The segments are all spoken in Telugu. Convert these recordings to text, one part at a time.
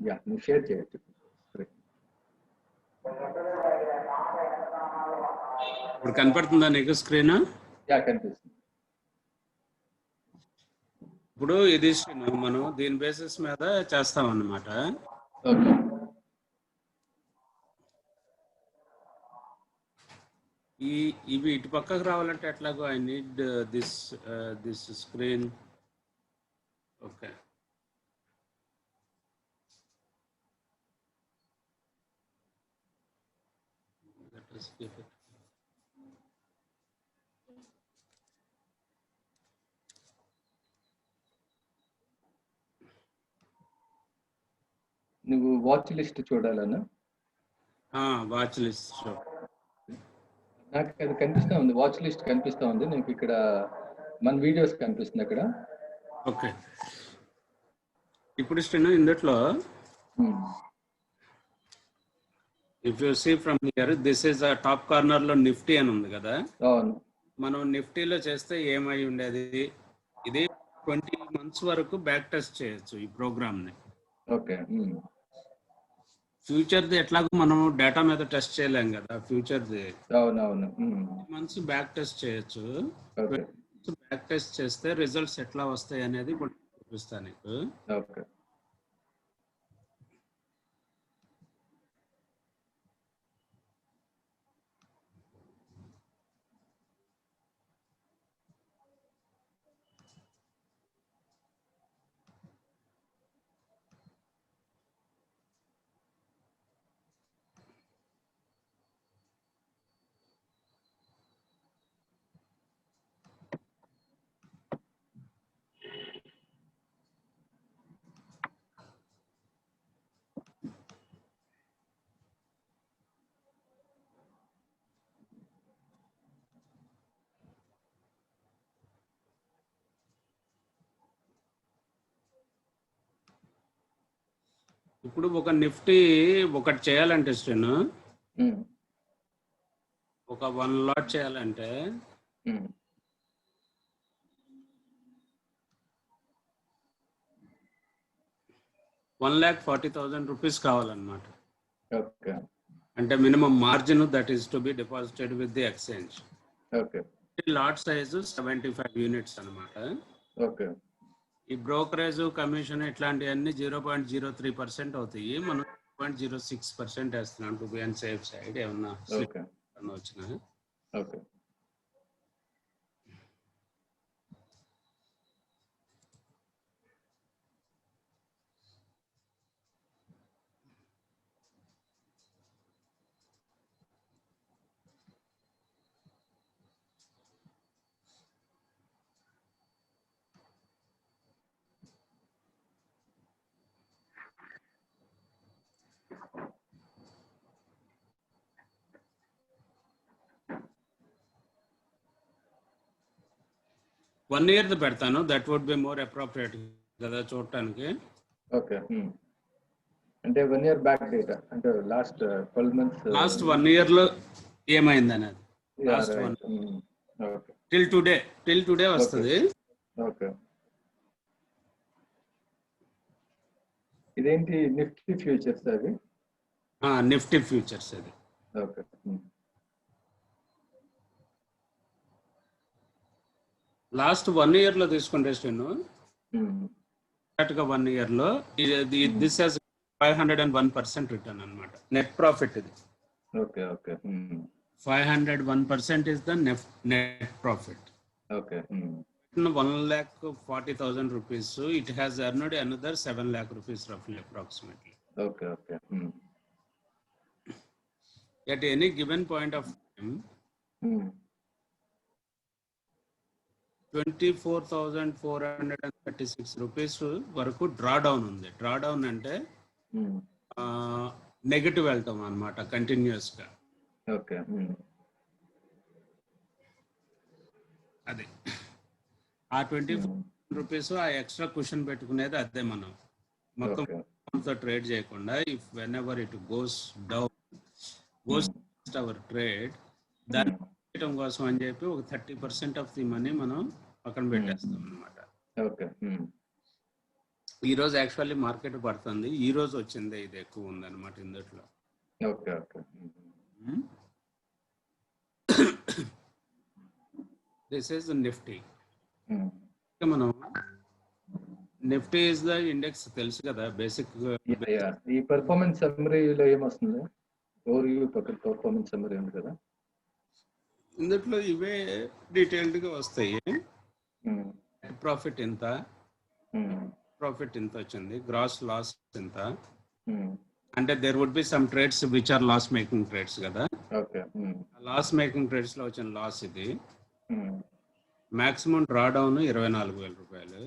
యా నువ్వు షేర్ చేయొచ్చు. ఇప్పుడు కనపడుతుందా నీకు స్క్రీన్? యా కనిపిస్తుంది. ఇప్పుడు ఇది మనం దీని బేసిస్ మీద చేస్తాం అన్నమాట. ఓకే. ఇవి ఇటు పక్కకు రావాలంటే ఎట్లాగో I need this screen. Okay, నువ్వు వాచ్ లిస్ట్ చూడాలన్నా? వాచ్ లిస్ట్ నాకు అది కనిపిస్తా ఉంది, వాచ్ లిస్ట్ కనిపిస్తా ఉంది. నీకు ఇక్కడ మన వీడియోస్ కనిపిస్తుంది అక్కడ. ఓకే, ఇప్పుడు స్క్రీన్ ఇందులో if you see from here, this is a top corner లో నిఫ్టీ అని ఉంది కదా. అవును. మనం నిఫ్టీలో చేస్తే ఏమై ఉండేది, ఇది 20 months వరకు బ్యాక్ టెస్ట్ చేయొచ్చు ఈ ప్రోగ్రామ్ ని. ఓకే. ఫ్యూచర్ది ఎట్లాగో మనం డేటా మీద టెస్ట్ చేయలేం కదా, ఫ్యూచర్ది. అవునవును. మంత్స్ బ్యాక్ టెస్ట్ చేయొచ్చు. ఓకే. బ్యాక్ టెస్ట్ చేస్తే రిజల్ట్స్ ఎట్లా వస్తాయి అనేది చూపిస్తాను నీకు. ఓకే. ఇప్పుడు ఒక నిఫ్టీ ఒకటి చేయాలంటే స్టెన్, ఒక 1 lot చేయాలంటే 1,40,000 rupees కావాలన్నమాట. ఓకే. అంటే minimum margin that is to be deposited with the exchange. Okay. Lot size 75 units అన్నమాట. ఓకే. ఈ బ్రోకరేజ్ కమిషన్ ఇట్లాంటివన్నీ 0.03% అవుతాయి. మనం 0.06% వేస్తున్నాం to be on safe side. ఏమన్నా వచ్చినా ఓకే. వన్ ఇయర్ పెడతాను, that would be more appropriate కదా చూడటానికి. ఓకే. అంటే 1 year బ్యాక్ డేటా, అంటే లాస్ట్ 12 months, లాస్ట్ 1 year లో ఏమైంది అనేది లాస్ట్ 1 టిల్ టుడే వస్తుంది. ఓకే. ఇదేంటి నిఫ్టీ ఫ్యూచర్స్ అది? నిఫ్టీ ఫ్యూచర్స్ అది. ఓకే. లాస్ట్ 1 year లో తీసుకుంటే స్టెను, 1 year లో దిస్ హాస్ 501% రిటర్న్ అన్నమాట. నెట్ ప్రాఫిట్ ఇది. Okay. Okay. 501% is the net profit. Okay. 1,40,000 rupees. So it has earned another 7 lakh rupees roughly, approximately. Okay. Okay. At any given point of time, 24,436 rupees వరకు డ్రా డౌన్ ఉంది. డ్రా డౌన్ అంటే నెగటివ్ వెళ్తాం అన్నమాట కంటిన్యూస్ గా. ఓకే. అది ఆ 24 rupees ఆ ఎక్స్ట్రా క్వశ్చన్ పెట్టుకునేది అదే. మనం మొత్తం ట్రేడ్ చేయకుండా if when ever it goes down goes our trade, దాన్ని చేయడం కోసం అని చెప్పి ఒక 30% ఆఫ్ ది మనీ మనం పక్కన పెట్టేస్తాం అన్నమాట. ఓకే. ఈ రోజు యాక్చువల్లీ మార్కెట్ పడుతుంది, ఈ రోజు వచ్చింది ఇది ఎక్కువ ఉందన్నమాట ఇందులో. Okay okay. This is Nifty. Hmm. మనం నిఫ్టీ ఇస్ ద ఇండెక్స్ తెలుసు కదా బేసిక్. ఈ పర్ఫార్మెన్స్ సమ్మరీలో ఏమొస్తుంది? ఓవర్ పర్ఫార్మెన్స్ సమ్మరీ ఉంది కదా, ఇందులో ఇవే డీటెయిల్డ్ గా వస్తాయి. ప్రాఫిట్ ఎంత, ప్రాఫిట్ ఎంత వచ్చింది, గ్రాస్ లాస్ ఎంత, అంటే there would be some trades which are loss making trades కదా. ఓకే. లాస్ మేకింగ్ ట్రేడ్స్ లో వచ్చిన లాస్ ఇది. మాక్సిమం డ్రా డౌన్ 24,000 రూపాయలు.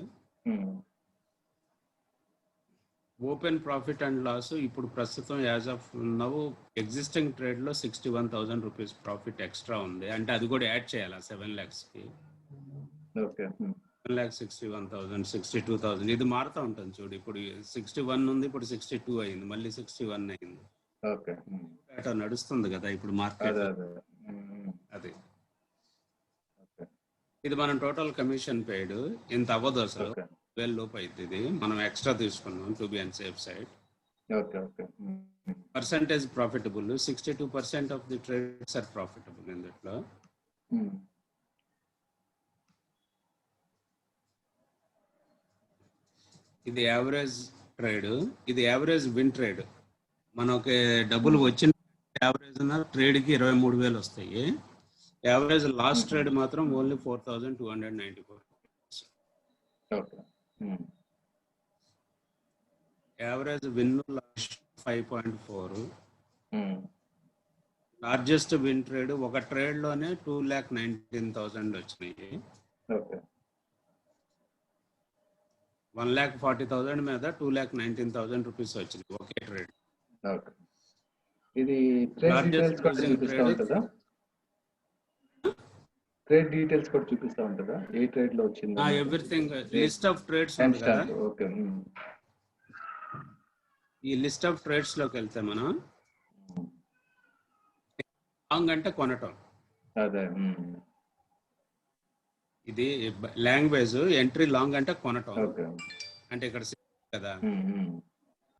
ఓపెన్ ప్రాఫిట్ అండ్ లాస్ ఇప్పుడు ప్రస్తుతం as of now existing trade లో 61,000 రూపీస్ ప్రాఫిట్ ఎక్స్ట్రా ఉంది, అంటే అది కూడా యాడ్ చేయాలి 7 lakhs కి. ఓకే. 7,61,000, 62,000 ఇది మారుతూ ఉంటుంది చూడు. ఇప్పుడు 61 ఉంది, ఇప్పుడు 62 అయింది, మళ్ళీ 61 అయింది. ఓకే. అట్లా నడుస్తుంది కదా ఇప్పుడు మార్కెట్. అది ఇది మనం టోటల్ కమిషన్ పెయిడ్ ఇంత అవ్వదు అసలు, 12 లోపు అయితే ఇది మనం ఎక్స్ట్రా తీసుకున్నాం to be on safe side. Percentage profitable 62% of the trades are profitable ఇందులో. ఇది యావరేజ్ ట్రేడ్, ఇది యావరేజ్ విన్ ట్రేడ్. మనకి డబ్బులు వచ్చిన యావరేజ్ ట్రేడ్కి 23,000 వస్తాయి. యావరేజ్ లాస్ట్ ట్రేడ్ మాత్రం only 4,294. Average win 5.4. Largest win trade ఒక ట్రేడ్ లోనే 2,19,000 వచ్చినాయి. 1,40,000 మీద 2,19,000 రూపీస్ వచ్చినాయి ఒకే ట్రేడ్. ఇది ట్రేడ్ డీటెయిల్స్ కూడా చూపిస్తా ఉంటుందా? ట్రేడ్ డీటెయిల్స్ కూడా చూపిస్తా ఉంటుందా, ఏ ట్రేడ్ లో వచ్చింది? ఎవ్రీథింగ్ లిస్ట్ ఆఫ్ ట్రేడ్స్ ఉంది కదా. ఓకే. ఈ లిస్ట్ ఆఫ్ ట్రేడ్స్ లోకి వెళ్తే మనం లాంగ్ అంటే కొనటం, అదే ఇది లాంగ్వేజ్ ఎంట్రీ. లాంగ్ అంటే కొనటం, అంటే ఇక్కడ కదా.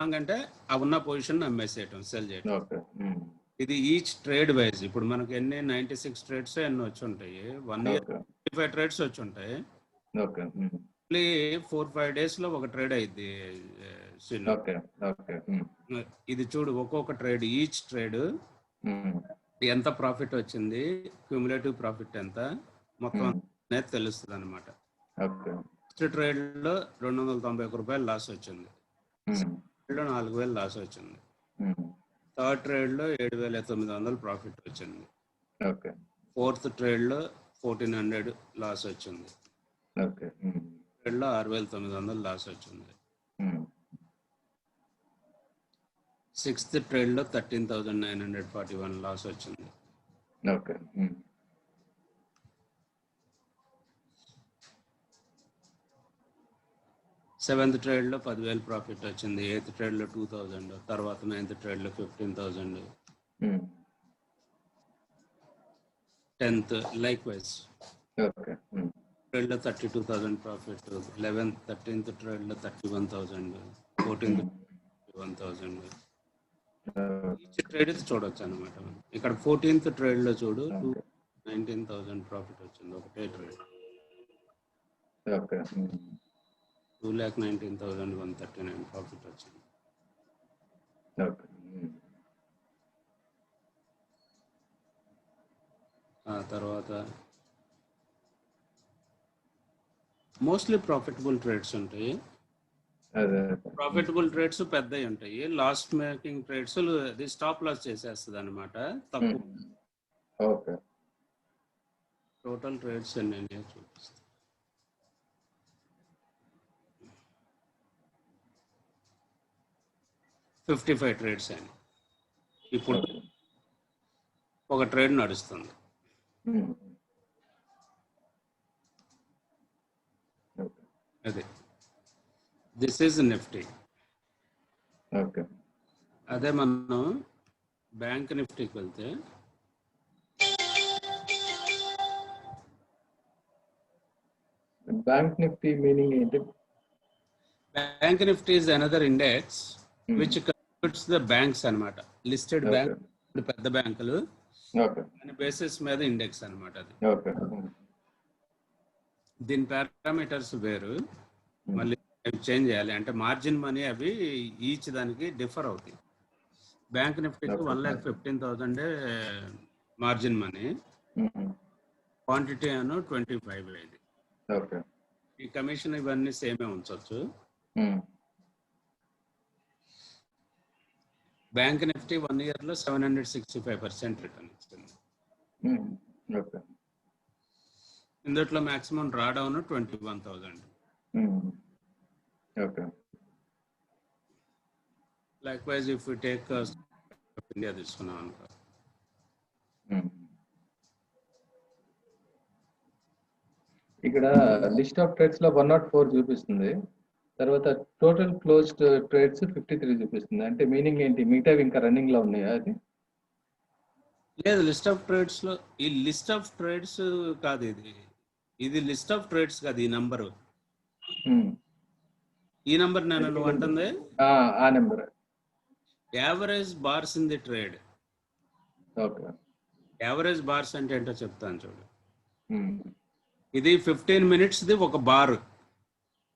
లాంగ్ అంటే ఆ ఉన్న పొజిషన్ అమ్మేసేయటం, సెల్ చేయటం. ఇది ఈచ్ ట్రేడ్ వైజ్. ఇప్పుడు మనకి ఎన్ని 96 ట్రేడ్స్ ఎన్ని వచ్చి ఉంటాయి, 1 year 55 ట్రేడ్స్ వచ్చి ఉంటాయి. మళ్ళీ 4-5 days లో ఒక ట్రేడ్ అయింది. ఇది చూడు, ఒక్కొక్క ట్రేడ్ ఈచ్ ట్రేడ్ ఎంత ప్రాఫిట్ వచ్చింది, క్యూములేటివ్ ప్రాఫిట్ ఎంత, మొత్తం అనేది తెలుస్తుంది అనమాట. ఫస్ట్ ట్రేడ్ లో 291 రూపాయలు లాస్ వచ్చింది, 4,000 లాస్ వచ్చింది. థర్డ్ ట్రేడ్ లో 7,900 ప్రాఫిట్ వచ్చింది. ఫోర్త్ ట్రేడ్ లో 1,400 లాస్ వచ్చింది. ట్రేడ్ లో 6,900 లాస్ వచ్చింది. సిక్స్త్ ట్రేడ్ లో 13,941 లాస్ వచ్చింది. సెవెంత్ ట్రేడ్ లో 10,000 ప్రాఫిట్ వచ్చింది. ఎయిత్ ట్రేడ్ లో 2,000, తర్వాత నైన్త్ ట్రేడ్ లో 15,000, 10th లైక్ వైజ్ ట్రేడ్ లో 32,000 ప్రాఫిట్, 13th ట్రేడ్ లో 31,000, 14th 31,000. ఈచ్ ట్రేడ్ చూడొచ్చు అనమాట. ఇక్కడ 14th ట్రేడ్ లో చూడు 19,000 ప్రాఫిట్ వచ్చింది ఒకటే ట్రేడ్. 2,19,139 ప్రాఫిట్ వచ్చింది. ఆ తర్వాత మోస్ట్లీ ప్రాఫిటబుల్ ట్రేడ్స్ ఉంటాయి. ప్రాఫిటబుల్ ట్రేడ్స్ పెద్దవి ఉంటాయి. లాస్ మేకింగ్ ట్రేడ్స్ అది స్టాప్ లాస్ చేసేస్తుంది అనమాట, తక్కువ. టోటల్ ట్రేడ్స్ ఎన్ని చూపిస్తాను. 55 ట్రేడ్స్ అయినాయి. ఇప్పుడు ఒక ట్రేడ్ నడుస్తుంది. అదే దిస్ ఈజ్ నిఫ్టీ. అదే మనం బ్యాంక్ నిఫ్టీకి వెళ్తే బ్యాంక్ నిఫ్టీ మీనింగ్ ఏంటి? Bank Nifty is another index which converts the banks అన్నమాట. లిస్టెడ్ బ్యాంక్, పెద్ద బ్యాంకులు దాని బేసిస్ మీద ఇండెక్స్ అన్నమాట అది. దీని పారామీటర్స్ వేరు, మళ్ళీ చేంజ్ చేయాలి. అంటే మార్జిన్ మనీ అవి ఈచ్ దానికి డిఫర్ అవుతాయి. బ్యాంక్ నిఫ్టీకి 1,15,000 మార్జిన్ మనీ, క్వాంటిటీ అను 25 అయింది. ఈ కమిషన్ ఇవన్నీ సేమే ఉంచవచ్చు. బ్యాంక్ నిఫ్టీ 1 year లో 765% రిటర్న్ ఇస్తుంది. ఇందులో maximum draw down 21,000. Likewise, if we take India తీసుకున్నాం అనుకో, ఇక్కడ లిస్ట్ ఆఫ్ ట్రేడ్స్ లో 104 చూపిస్తుంది, తర్వాత టోటల్ క్లోజ్డ్ ట్రేడ్స్ 53 చూపిస్తుంది. అంటే మీనింగ్ ఏంటి? మిగతావి ఇంకా రన్నింగ్ లో ఉన్నాయా? అది లేదు, లిస్ట్ ఆఫ్ ట్రేడ్స్ లో ఈ లిస్ట్ ఆఫ్ ట్రేడ్స్ కాదు, ఇది లిస్ట్ ఆఫ్ ట్రేడ్స్ కాదు. ఈ నంబరు, ఈ నంబర్ నేను నువ్వు అంటుంది ఆ number average bars in the trade. Okay, average bars అంటే ఏంటో చెప్తాను చూడు. ఇది 15 minutes ది ఒక బార్.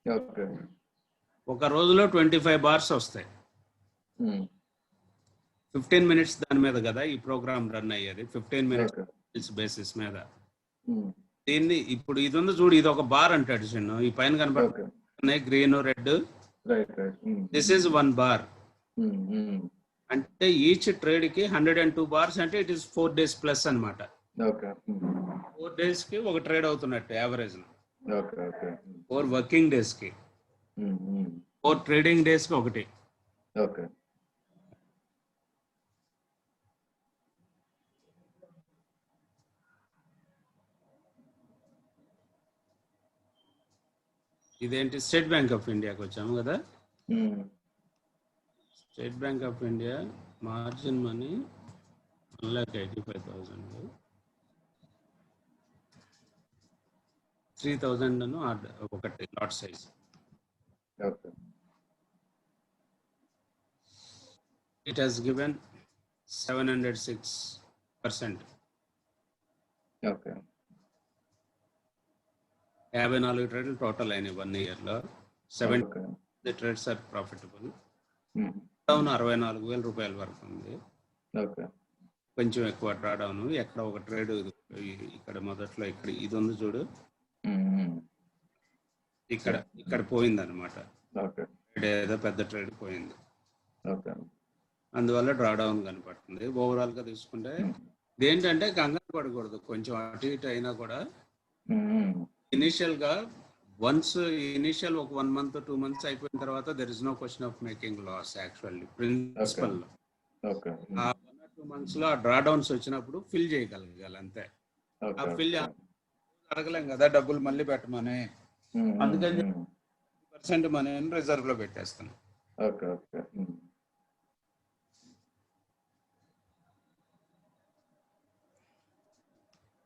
ఓకే, ఒక రోజులో 25 bars వస్తాయి. 15 minutes దాని మీద కదా ఈ ప్రోగ్రామ్ రన్ అయ్యేది, 15 minutes బేసిస్ మీద. దీన్ని ఇప్పుడు ఇది ఉంది చూడు, ఇది ఒక బార్ అంటాడు చిన్న, ఈ పైన కనబడుతున్నాయి green red, this is 1 bar. అంటే ఈచ్ ట్రేడ్ కి 102 bars, అంటే ఇట్ ఈస్ 4 days plus అన్నమాట. 4 days కి ఒక ట్రేడ్ అవుతున్నట్టు యావరేజ్. 4 working days కి, 4 trading days కి ఒకటి. ఇదేంటి? స్టేట్ బ్యాంక్ ఆఫ్ ఇండియాకి వచ్చాము కదా. State bank of India margin money 1,85,000, 3,000 ఒకటి lot size. It has given 706%. 54 ట్రేడ్లు టోటల్ అయినాయి 1 year లో. 70 ట్రేడ్స్ ఆర్ ప్రాఫిటబుల్. డౌన్ 64,000 రూపాయల వరకు ఉంది. కొంచెం ఎక్కువ డ్రా డౌన్. ఎక్కడ ఒక ట్రేడ్ ఇక్కడ మొదట్లో ఇక్కడ ఇది ఉంది చూడు, ఇక్కడ పోయింది అనమాట. ఏదో పెద్ద ట్రేడ్ పోయింది, అందువల్ల డ్రా డౌన్ కనపడుతుంది. ఓవరాల్ గా తీసుకుంటే ఇదేంటంటే కంగారు పడకూడదు, కొంచెం అటు ఇటు అయినా కూడా. ఇనిషియల్ గా వన్స్ ఇనిషియల్ ఒక 1 month 2 months అయిపోయిన తర్వాత there is no question of making loss. Actually principle లో ఆ 1 or 2 months లో ఆ డ్రా డౌన్స్ వచ్చినప్పుడు ఫిల్ చేయగలగాలి అంతే. ఆ ఫిల్ అడగలేం కదా డబ్బులు మళ్ళీ పెట్టమని, అందుకని 10% మనీని రిజర్వ్ లో పెట్టేస్తాను.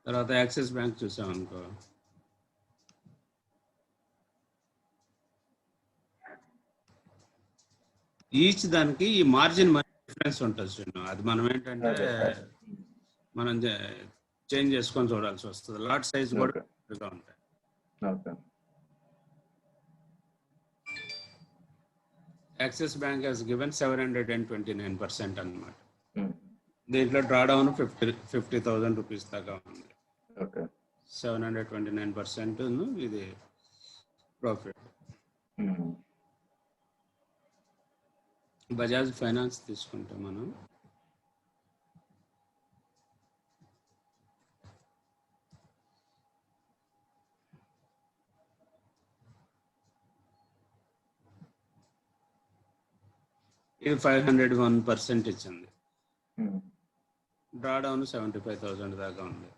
తర్వాత యాక్సిస్ బ్యాంక్ చూసాం అనుకో, ఈచ్ దానికి ఈ మార్జిన్ మనీ డిఫరెన్స్ ఉంటుంది చూడండి. అది మనం ఏంటంటే మనం చేంజ్ చేసుకొని చూడాల్సి వస్తుంది. లాట్ సైజ్ కూడా ఉంటాయి. యాక్సిస్ బ్యాంక్ హెస్ గివెన్ 729% అన్నమాట. దీంట్లో డ్రా డౌన్ 50,000 రూపీస్ దాకా ఉంది. 729% ఇది ప్రాఫిట్. బజాజ్ ఫైనాన్స్ తీసుకుంటే మనం ఇది 501% ఇచ్చింది. డ్రా డౌన్ 75,000 దాకా ఉంది.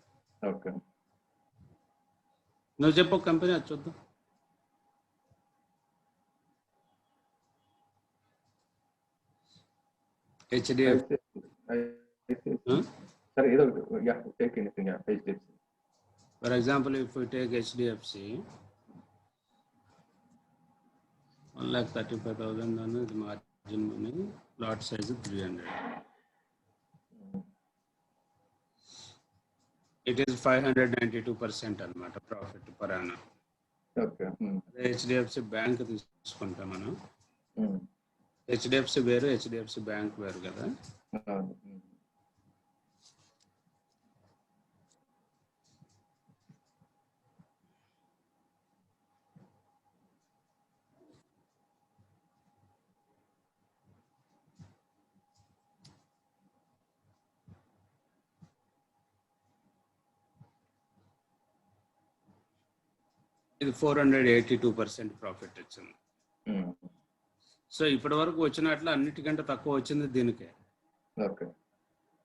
నువ్వు చెప్పు కంపెనీ, అది చూద్దాం. HDFC. For example, if we take HDFC, 1,35,000 అనేది margin money, plot size 300. It is 592% అన్నమాట profit per annum. Okay. HDFC bank తీసుకుంటాం మనం. హెచ్డిఎఫ్సి వేరు, హెచ్డిఎఫ్సి బ్యాంక్ వేరు కదా. ఇది 482% ప్రాఫిట్ వచ్చింది. సో ఇప్పటి వరకు వచ్చినట్లు అన్నిటికంటే తక్కువ వచ్చింది దీనికే,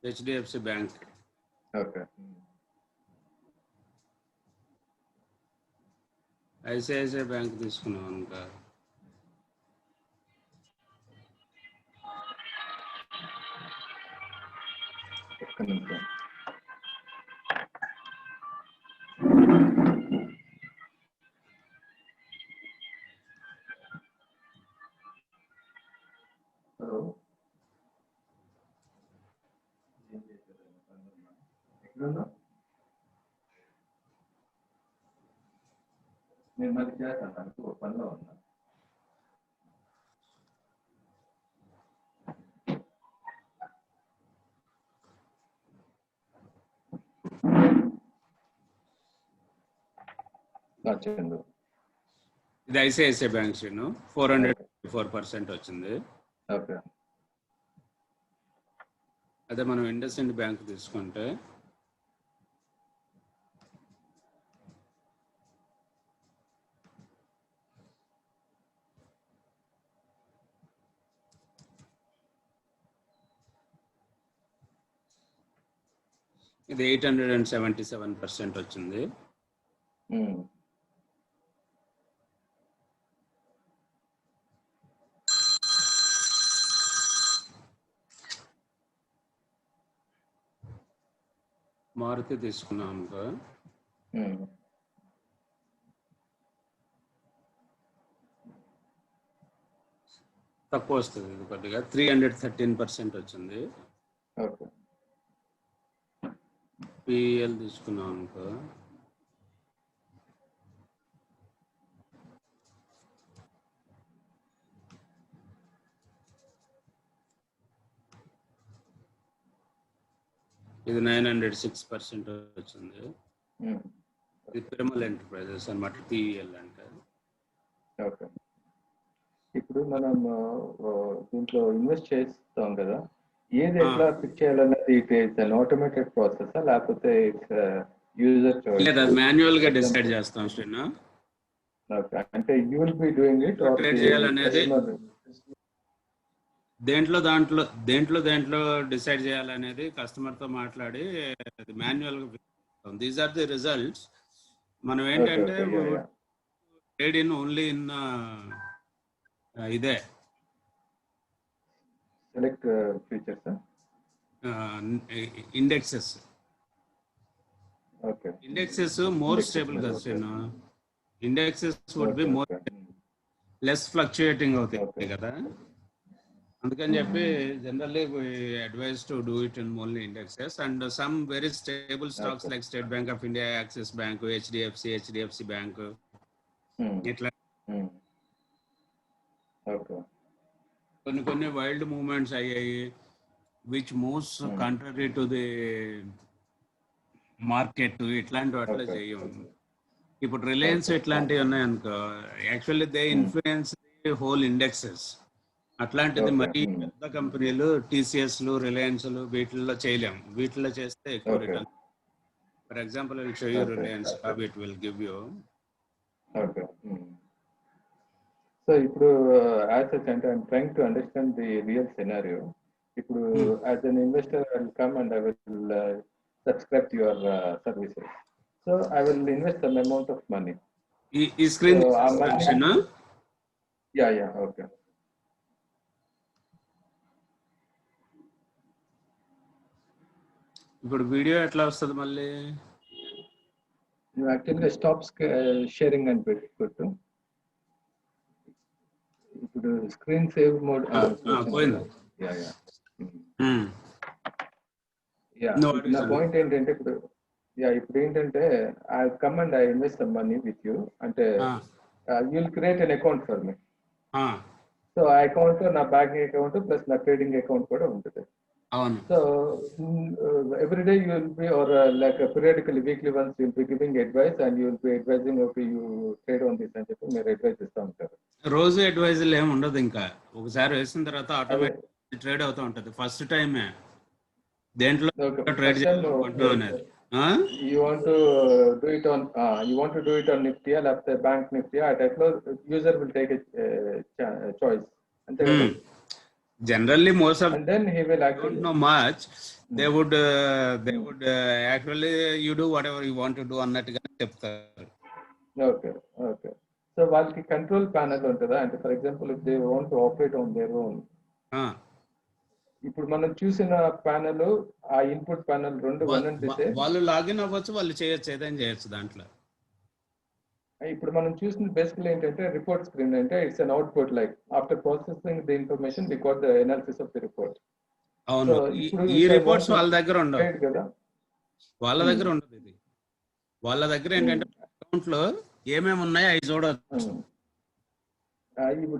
హెచ్డిఎఫ్సి బ్యాంక్. ఐసిఐసిఐ బ్యాంక్ తీసుకున్నాం అనుకో, నేను మళ్ళీ చేస్తాను, పనిలో ఉన్నా. ఇది ఐసిఐసిఐ బ్యాంక్ 404% వచ్చింది. అదే మనం ఇండస్ఇండ్ బ్యాంక్ తీసుకుంటే ఇది 877% వచ్చింది. మారుతి తీసుకున్నాం అనుకో, తక్కువ వస్తుంది, ఇది కొద్దిగా 313% వచ్చింది. పిఎల్ తీసుకున్నాం అనుకో, ఇది 906% వచ్చింది. ఇది పిరమల్ ఎంటర్ప్రైజెస్ అన్నమాట, పిఎల్ అంటే. ఇప్పుడు మనం దీంట్లో ఇన్వెస్ట్ చేస్తాం కదా, ఏది ఎట్లా పిక్ చేయాలన్నది ఇట్స్ అన్ ఆటోమేటెడ్ ప్రాసెస్ లేకపోతే యూజర్ చాయిస్? లేదు, అది మాన్యువల్ గా డిసైడ్ చేస్తాం శ్రీను. అంటే you will be doing it or trade చేయాలనేది దేంట్లో డిసైడ్ చేయాలనేది కస్టమర్ తో మాట్లాడి మాన్యువల్ గా. These are the results. మనం ఏంటంటే ట్రేడ్ ఇన్ ఓన్లీ ఇన్ ఇదే select features, indexes. Indexes more stable కదా Srinu. Indexes would be more less fluctuating అవుతాయి కదా. అందుకని చెప్పి generally advise to do it in only indexes and some very stable stocks like state bank of India, Axis bank, HDFC bank, ఇట్లా కొన్ని వైల్డ్ మూవ్మెంట్స్ అయ్యాయి which moves contrary to the market. ఇట్లాంటి అట్లా చేయము. ఇప్పుడు రిలయన్స్ ఇట్లాంటివి ఉన్నాయనుకో, actually they influence the whole indexes. అట్లాంటిది మరి పెద్ద కంపెనీలు టీసీఎస్లు, రిలయన్స్లు వీటిల్లో చేయలేము. వీటిల్లో చేస్తే ఎక్కువ return. For example I will show you Reliance, how it will give you. So ఇప్పుడు యాజ్ సచ్ అంటే I'm trying to understand the real scenario. ఇప్పుడు as an investor I will come and I will subscribe to your services. So I will invest some amount of money. ఈ స్క్రీన్ యా ఓకే. ఇప్పుడు వీడియో ఎట్లా వస్తుంది మళ్ళీ? నువ్వు యాక్చువల్గా స్టాప్ షేరింగ్ అని పెట్టుకోవచ్చు. ఇప్పుడు స్క్రీన్ సేవ్ మోడ్ పోయింది. యా యా యా No ఇప్పుడు నా worries. పాయింట్ ఏంటంటే ఇప్పుడు ఏంటంటే I come and I invest some money with you అంటే you will create an account for me. So ఆ అకౌంట్ నా బ్యాంకింగ్ అకౌంట్ ప్లస్ నా ట్రేడింగ్ అకౌంట్ కూడా ఉంటుంది. అవును. So every day you will be, or like periodically, weekly once, you will be giving advice and you will be advising, okay, you trade on this అని చెప్పి మీరు అడ్వైస్ ఇస్తూ ఉంటారు. రోజు అడ్వైజులు ఏమి ఉండదు, ఇంకా ఒకసారి వేసిన తర్వాత ఆటోమేటిక్ ట్రేడ్ అవుతూ ఉంటుంది. ఫస్ట్ టైమే దేంట్లో ట్రేడ్ చేయాలనుకుంటున్నాం అనేది. You want to do it on Nifty లేకపోతే బ్యాంక్ నిఫ్టీ, ఆ టైప్ లో యూజర్ విల్ టేక్ చాయిస్ అంతే కదా. Generally, most of and then he will don't actually know much. They would actually you do whatever you want to do అన్నట్టుగా చెప్తారు. Okay okay. సో వాళ్ళకి కంట్రోల్ ప్యానెల్ ఉంటుందా అంటే for example if they want to operate on their own, ఇప్పుడు మనం చూసిన ప్యానెల్ ఆ ఇన్పుట్ ప్యానెల్ రెండు వాళ్ళు లాగిన్ అవ్వచ్చు, వాళ్ళు చేయొచ్చు, ఏదైనా చేయొచ్చు దాంట్లో. ఇప్పుడు మనం చూసిన బేసికల్ ఏంటంటే రిపోర్ట్ స్క్రీన్ అంటే it's an output, like after processing the information we got the analysis of the report. అవును, ఈ రిపోర్ట్స్ వాళ్ళ దగ్గర ఉండవు కదా, వాళ్ళ దగ్గర ఉండదు. ఇది వాళ్ళ దగ్గర ఏంటంటే అకౌంట్ లో ఏమేమి ఉన్నాయో అవి చూడవచ్చు.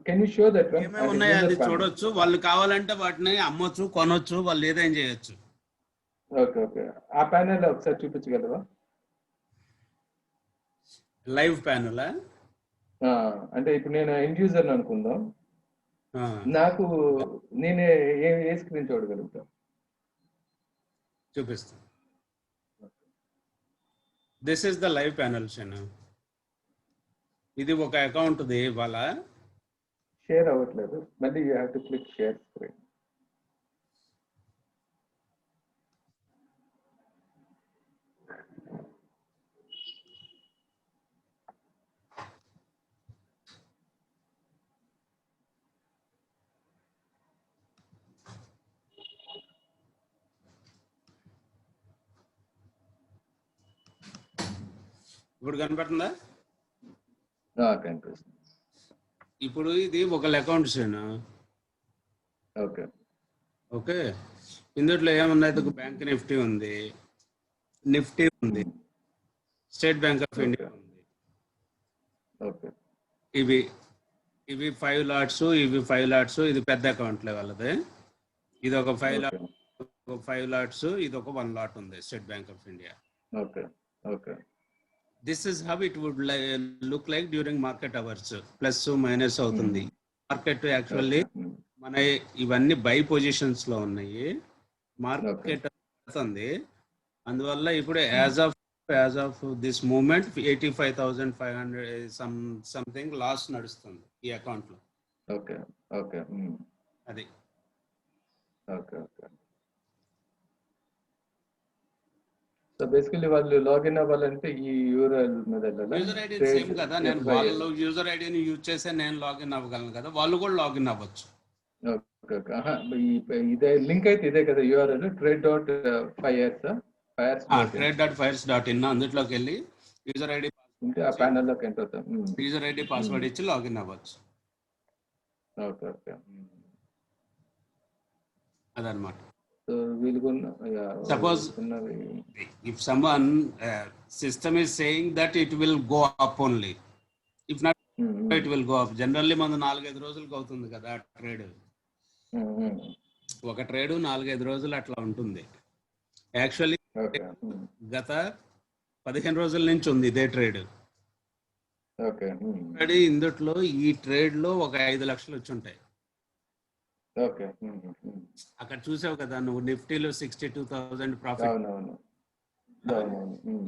కెన్ యూ షో దట్ ఏమేమి ఉన్నాయో అది చూడొచ్చు. వాళ్ళు కావాలంటే వాటిని అమ్మొచ్చు, కొనొచ్చు, వాళ్ళు ఏదైనా చేయొచ్చు. Okay okay. ఆ ప్యానెల్ ఒకసారి చూపించగలవా? లైవ్ ప్యానెల్ అంటే ఇప్పుడు నేను ఎండ్ యూజర్ అనుకుందాం, నాకు నేనే ఏ స్క్రీన్ చూడగలుగుతా? చూపిస్తాను. This is the live panel షెన్. ఇది ఒక అకౌంట్ ది. వాళ్ళ షేర్ అవ్వట్లేదు, మళ్ళీ you have to click share screen. ఇప్పుడు కనపడుతుందా? కనిపిస్తుంది. ఇప్పుడు ఇది ఒక అకౌంట్ షేనా. Okay okay. ఇందులో ఏమున్నాయి? బ్యాంక్ నిఫ్టీ ఉంది, నిఫ్టీ ఉంది, స్టేట్ బ్యాంక్ ఆఫ్ ఇండియా ఉంది. ఓకే. ఇవి 5 లాట్స్, ఇవి 5 లాట్స్. ఇది పెద్ద అకౌంట్లే వాళ్ళది. ఇది ఒక 5 లాట్స్, ఇది ఒక 1 లాట్ ఉంది state bank of India. Okay okay. This is how it would look like during market hours. Plus minus అవుతుంది. మార్కెట్ యాక్చువల్లీ మన ఇవన్నీ బై పొజిషన్స్ లో ఉన్నాయి. మార్కెట్ అవుతుంది. అందువల్ల ఇప్పుడు as of this moment 85,500 something loss నడుస్తుంది ఈ అకౌంట్ లో. Okay okay. అది ఓకే ఓకే. సో బేసికల్లీ వాళ్ళు లాగిన్ అవ్వాలంటే ఈ యూఆర్ఎల్ మీద వెళ్ళాలి. యూజర్ ఐడి సేమ్ కదా, నేను వాళ్ళ యూజర్ ఐడిని యూజ్ చేసి నేను లాగిన్ అవ్వగలను కదా, వాళ్ళు కూడా లాగిన్ అవ్వచ్చు. Okay okay. ఇదే లింక్ అయితే ఇదే కదా యూఆర్ఎల్ trade.fires.in. అందులోకి వెళ్ళి యూజర్ ఐడి ఆ ప్యానెల్ లోకి ఎంటర్ అవుతాం. యూజర్ ఐడి పాస్వర్డ్ ఇచ్చి లాగిన్ అవ్వచ్చు. Okay okay. అదనమాట. Suppose if someone system is saying that it will go up only, if not it will go up. Generally మన 4-5 రోజులకు అవుతుంది కదా ట్రేడ్. ఒక ట్రేడ్ 4-5 రోజులు అట్లా ఉంటుంది. యాక్చువల్లీ గత 15 రోజుల నుంచి ఉంది ఇదే ట్రేడ్. ఇందులో ఈ ట్రేడ్ లో ఒక 5 లక్షలు వచ్చి ఉంటాయి. అక్కడ చూసావు కదా నువ్వు, నిఫ్టీలో 62,000 ప్రాఫిట్.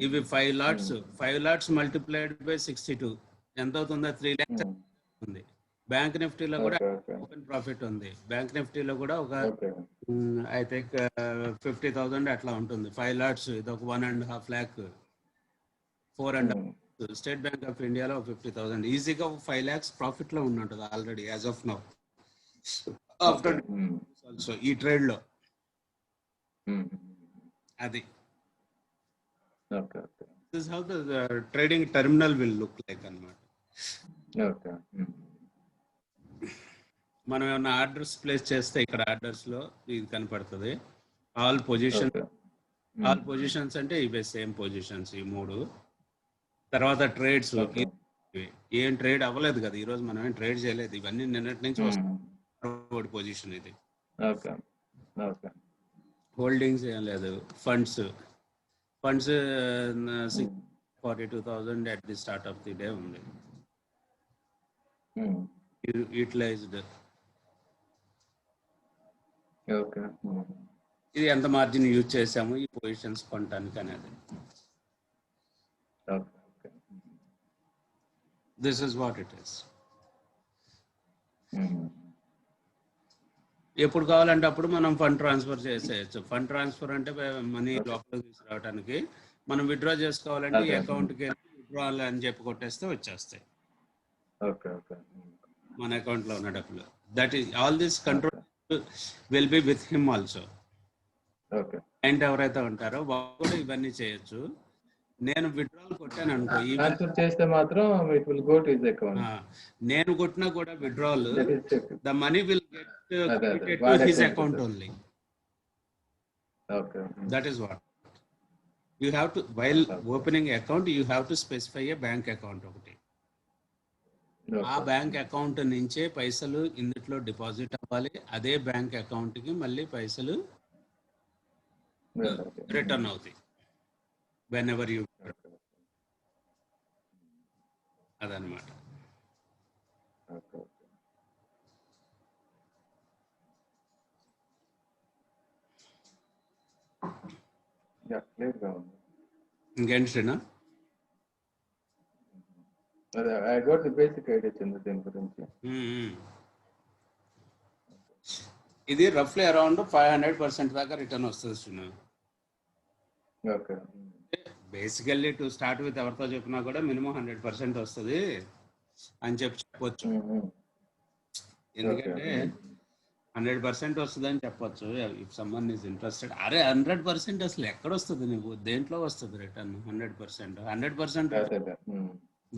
ఇవి 5 లాట్స్ మల్టిప్లైడ్ బై 62 ఎంత అవుతుందా? 3 lakhs ఉంది. బ్యాంక్ నిఫ్టీలో కూడా ఓపెన్ ప్రాఫిట్ ఉంది. బ్యాంక్ నిఫ్టీలో కూడా ఒక ఐ థింక్ 50,000 అట్లా ఉంటుంది. 5 లాట్స్ ఇది ఒక 1.5 lakh, 4.5. స్టేట్ బ్యాంక్ ఆఫ్ ఇండియాలో 50,000 ఈజీగా 5 lakhs ప్రాఫిట్ లో ఉన్నట్టు already as of now. After also ఈ ట్రేడ్ లో అది. This is how the trading terminal will look like అన్నమాట. మనం ఏమైనా ఆర్డర్స్ ప్లేస్ చేస్తే ఇక్కడ ఆర్డర్స్ లో ఇది కనపడుతుంది. ఆల్ పొజిషన్, ఆల్ పొజిషన్స్ అంటే ఇవే సేమ్ పొజిషన్స్ ఈ మూడు. తర్వాత ట్రేడ్స్, ఏం ట్రేడ్ అవ్వలేదు కదా ఈరోజు, మనం ఏం ట్రేడ్ చేయలేదు. ఇవన్నీ నిన్నటి నుంచి వస్తుంది పొజిషన్ ఇది. హోల్డింగ్స్ ఏం లేదు. Funds 42,000 at the start of the day ఉంది. యూటిలైజ్డ్. ఇది ఎంత మార్జిన్ యూజ్ చేసాము ఈ పొజిషన్స్ కొనడానికి అనేది. This is what it is. ఎప్పుడు కావాలంటే అప్పుడు మనం ఫండ్ ట్రాన్స్ఫర్ చేసేయచ్చు. ఫండ్ ట్రాన్స్ఫర్ అంటే మనీ లోపలికి తీసుకురావడానికి, మనం విత్డ్రా చేసుకోవాలంటే ఈ అకౌంట్కి విత్డ్రాల్ అని చెప్పి కొట్టేస్తే వచ్చేస్తాయి మన అకౌంట్లో ఉన్న డబ్బులు. That is all this control will be with him also. Client ఎవరైతే ఉంటారో వాళ్ళు కూడా ఇవన్నీ చేయొచ్చు. నేను విత్డ్రాల్ కొట్టాను అనుకో, చేస్తే మాత్రం it will go to his account. నేను కొట్టినా కూడా withdrawal, the money will get credited to his account only. That is what you have to, while opening account you have to specify a bank account ఒకటి. ఆ బ్యాంక్ అకౌంట్ నుంచే పైసలు ఇందులో డిపాజిట్ అవ్వాలి. అదే బ్యాంక్ అకౌంట్ కి మళ్ళీ పైసలు రిటర్న్ అవుతాయి వెన్ ఎవర్ యూ. అదనమాట. ఇంకేంటి శ్రీనా? I got the basic idea దీని గురించి. ఇది రఫ్లీ అరౌండ్ 500% దాకా రిటర్న్ వస్తుంది శ్రీనా. బేసికల్లీ టు స్టార్ట్ విత్ ఎవరితో చెప్పినా కూడా మినిమం 100% వస్తుంది అని చెప్పొచ్చు. ఎందుకంటే 100% వస్తుందని చెప్పొచ్చు. If someone is interested. అరే 100% అసలు ఎక్కడ వస్తుంది? నువ్వు దేంట్లో వస్తుంది రిటర్న్? 100%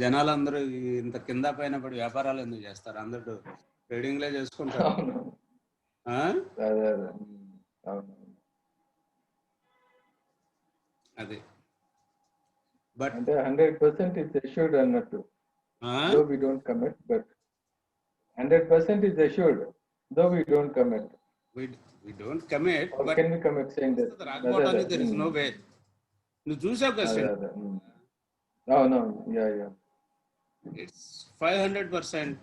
జనాలు అందరూ ఇంత కింద పైన పడి వ్యాపారాలు ఎందుకు చేస్తారు? అందరూ ట్రేడింగ్ లే చేసుకుంటారు. అదే బట్ అంటే 100% ఇట్స్ అష్యూర్డ్ అన్నట్టు. though we don't commit, but 100% is assured though we don't commit. We don't commit, or but can we commit saying that there is no way. Nu చూసావు కదా? no, yeah it's 500%.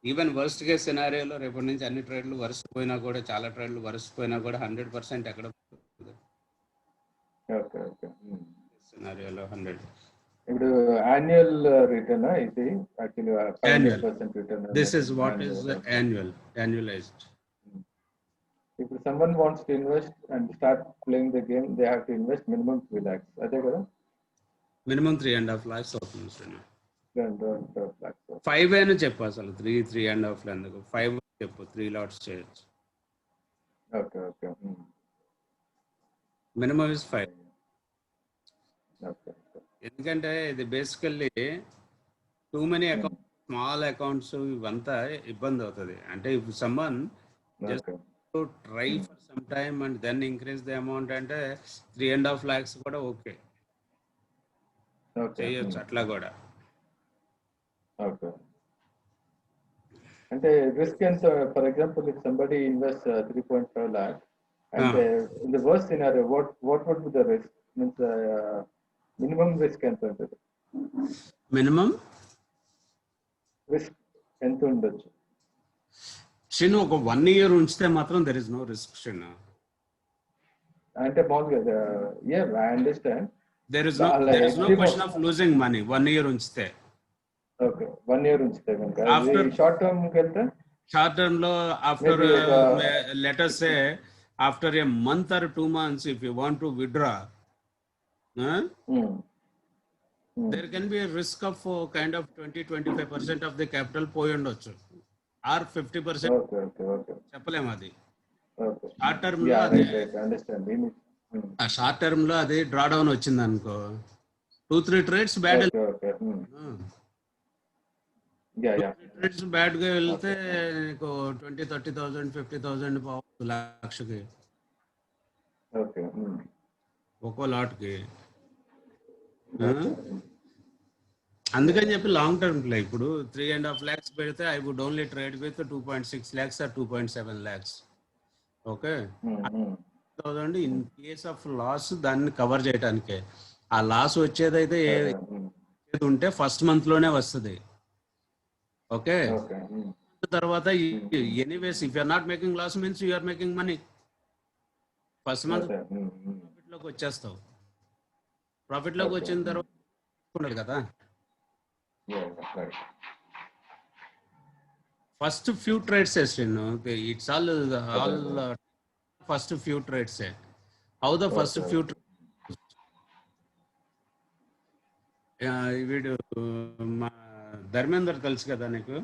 Even worst case సినారియోలో రేపటి నుంచి అన్ని ట్రేడ్లు వరుస పోయినా కూడా, చాలా ట్రేడ్లు వరుస పోయినా కూడా 100% ఎక్కడ సినారియోలో 100. ఇప్పుడు యాన్యువల్ రిటర్న్ ఇది actually 5% return. This is what is annualized. If someone wants to invest and start playing the game, they have to invest minimum 3 lakhs. అదే కదా? మినిమం 3.5 lakhs అవుతుంది సార్. 3.5 lakhs. 5 అని చెప్పు అసలు. 3.5 ఎందుకు? 5 చెప్పు. 3 lots చేయొచ్చు. Okay minimum is 5. ఓకే. ఎందుకంటే ఇది basically too many accounts, small accounts, ఇవంతా ఇబ్బంది అవుతుంది. అంటే if someone just try for some time and then increase the amount అంటే 3.5 lakhs కూడా ఓకే చేయొచ్చు. అట్లా కూడా అంటే రిస్క్ ఎంత? For example if somebody invest 3.5 lakhs and in the worst scenario what would be the risk? Means minimum risk ఎంత ఉంటుంది? మినిమం రిస్క్ ఎంత ఉండొచ్చు? షిన్ ఒక 1 year ఉంచితే మాత్రం దెర్ ఇస్ నో రిస్క్ షిన్. అంటే మామూలుగా I understand. There is no question of losing money 1 year ఉంచితే. ఓకే, 1 year ఉంచితే కనుక షార్ట్ టర్మ్ కి వెళ్తే, షార్ట్ టర్మ్ లో after let us say after a month or 2 months if you want to withdraw, there can be a risk of kind of 20-25% of the capital పోయి ఉండొచ్చు, or 50%. ఓకే చెప్పలేము. అది ఓకే. షార్ట్ టర్మ్ లో అది అండర్స్టాండ్. ఆ షార్ట్ టర్మ్ లో అది డ్రా డౌన్ వచ్చింది అనుకో, 2-3 trades bad. Yeah. Trades bad గా వెళ్తే నీకు 20,000, 30,000, 50,000 పోవచ్చు లక్షకి Okay. ఒక్కో లాట్ కి. Okay. అందుకని చెప్పి లాంగ్ టర్మ్ ప్లే ఇప్పుడు 3.5 lakhs పెడితే I would only trade with 2.6 lakhs or 2.7 lakhs. Okay, 1000 in case of loss దాన్ని కవర్ చేయడానికే. ఆ లాస్ వచ్చేదైతే ఏది ఉంటే ఫస్ట్ మంత్ లోనే వస్తుంది. ఓకే, తర్వాత anyways if you're not making loss means you're making money. First month profit లోకి వచ్చేస్తావు. ప్రాఫిట్ లోకి వచ్చిన తర్వాత ఉండదు కదా. First few trades it's all first few trades. How the first few వీడు మా ధర్మేందర్ తెలుసు కదా నీకు,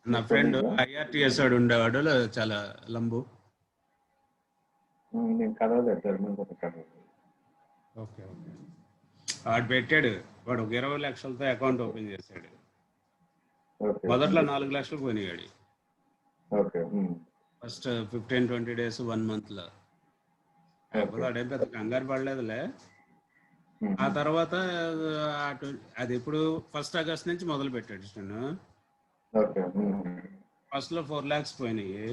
నా ఫ్రెండ్ IRTS వాడు ఉండేవాడు చాలా లంబు. ఓకే, వాడు పెట్టాడు, వాడు ఒక 20 లక్షలతో అకౌంట్ ఓపెన్ చేశాడు. మొదట్లో 4 లక్షలు పోయినాడు ఫస్ట్ 15-20 days 1 month లో. వాడేం పెద్ద కంగారు పడలేదులే. ఆ తర్వాత అది ఇప్పుడు 1st August నుంచి మొదలు పెట్టాడు. ఫస్ట్ లో 4 lakhs పోయినాయి.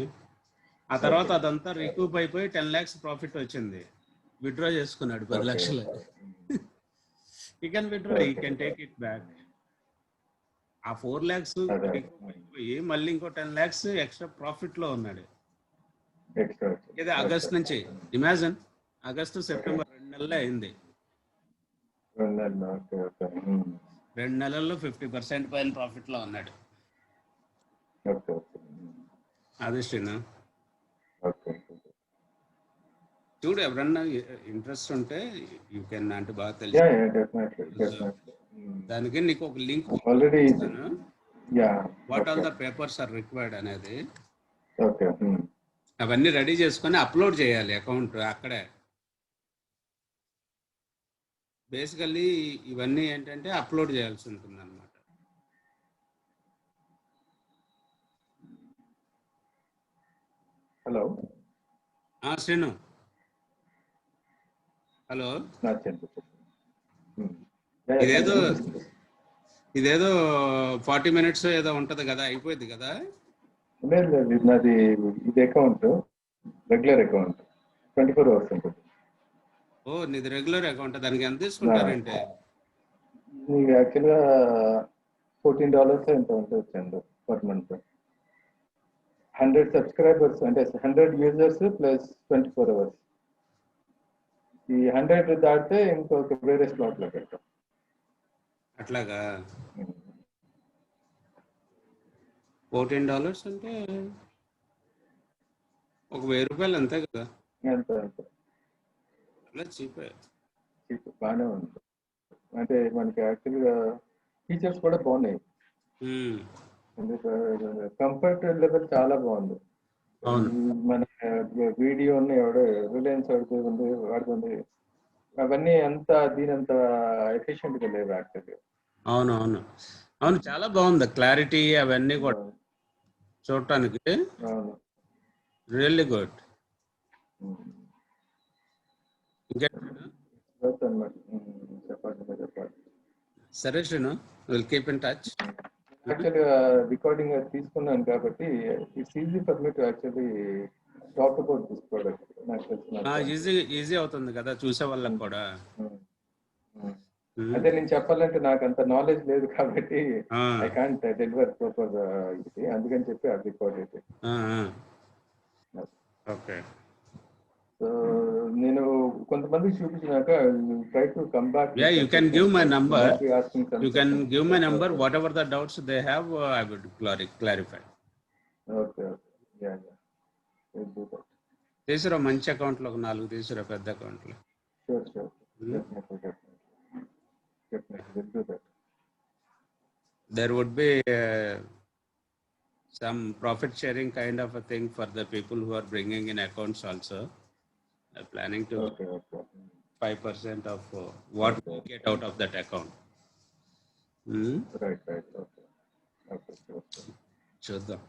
ఆ తర్వాత అదంతా రికూప్ అయిపోయి 10 lakhs ప్రాఫిట్ వచ్చింది. విత్డ్రా చేసుకున్నాడు 10 లక్షలు. You can withdraw, you can take it back. ఆ 4 lakhs రికూప్ అయిపోయి మళ్ళీ ఇంకో 10 lakhs ఎక్స్ట్రా ప్రాఫిట్ లో ఉన్నాడు. ఇది ఆగస్ట్ నుంచి. ఇమాజిన్, ఆగస్టు సెప్టెంబర్ 2 నెలలే అయింది. 2 నెలల్లో 50% పైన ప్రాఫిట్ లో ఉన్నాడు. అది చూడు, ఎవరన్నా ఇంట్రెస్ట్ ఉంటే యూ కెన్ అంటే బాగా తెలుసు. దానికి నీకు ఒక link already what all the papers are required అనేది. అవన్నీ రెడీ చేసుకొని అప్లోడ్ చేయాలి అకౌంట్ అక్కడే. బేసికల్లీ ఇవన్నీ ఏంటంటే అప్లోడ్ చేయాల్సి ఉంటుంది అనమాట. Hello Srinu, hello. ఇదేదో 40 minutes ఏదో ఉంటది కదా, అయిపోయింది కదా. లేదు, నాది ఇది అకౌంట్ రెగ్యులర్ అకౌంట్ 24 hours ఉంటుంది. ఓ, నీది రెగ్యులర్ అకౌంట్. దానికి ఎంత తీసుకుంటారంటే నీకు యాక్చువల్గా $14 ఎంత ఉంటుంది పర్ మంత్. 100 subscribers అంటే 100 users ప్లస్ 24 hours. ఈ 100 దాటితే ఇంకొక వేరే స్లాట్ లో పెడతాం. అట్లాగా. $14 అంటే ఒక ₹1000 అంతే కదా. చీప్, బాగానే ఉంది. అంటే మనకి యాక్చువల్గా ఫీచర్స్ కూడా బాగున్నాయి. కంఫర్ట్ లెవెల్ చాలా బాగుంది. మన వీడియో ఎవడో రిలయన్స్ వాడుతుంది, అవన్నీ అంత దీనంత ఎఫిషియెంట్ గా లేవు యాక్చువల్గా. అవును, చాలా బాగుంది క్లారిటీ అవన్నీ కూడా చూడటానికి. Really good. చెప్పాలి. సరే Srinu, will keep in touch. యాక్చువల్గా రికార్డింగ్ తీసుకున్నాను కాబట్టి it's easy for me to actually talk about this product. Easy అవుతుంది కదా చూసే వాళ్ళకి కూడా. అదే నేను చెప్పాలంటే నాకు అంత నాలెడ్జ్ లేదు కాబట్టి ఐ కాంట్ డెలివర్ ప్రాపర్ ఇది, అందుకని చెప్పి అది రికార్డ్ అయితే. ఓకే, సో నేను కొంతమందికి చూపించినాక try to come back. You can give my number. Whatever the doubts they have I would clarify. Okay, తీసురా మంచి అకౌంట్ లో 4 తీసురా, పెద్ద అకౌంట్ లో. There would be some profit sharing kind of a thing for the people who are bringing in accounts also. Planning to 5% of what we get out of that account. Right right okay okay okay చూద్దాం.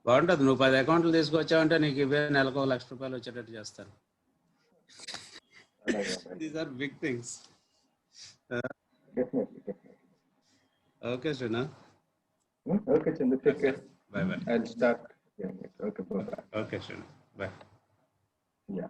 బాగుంటుంది. నువ్వు 10 అకౌంట్లు తీసుకొచ్చావంటే నీకు ఇవే నెలకు ₹1,00,000 వచ్చేటట్టు చేస్తాను. These are big things. Definitely okay శ్రీనా. Okay Chandu, take care. Bye bye. I will start. Okay bye. Okay శ్రీనా, బాయ్. యా.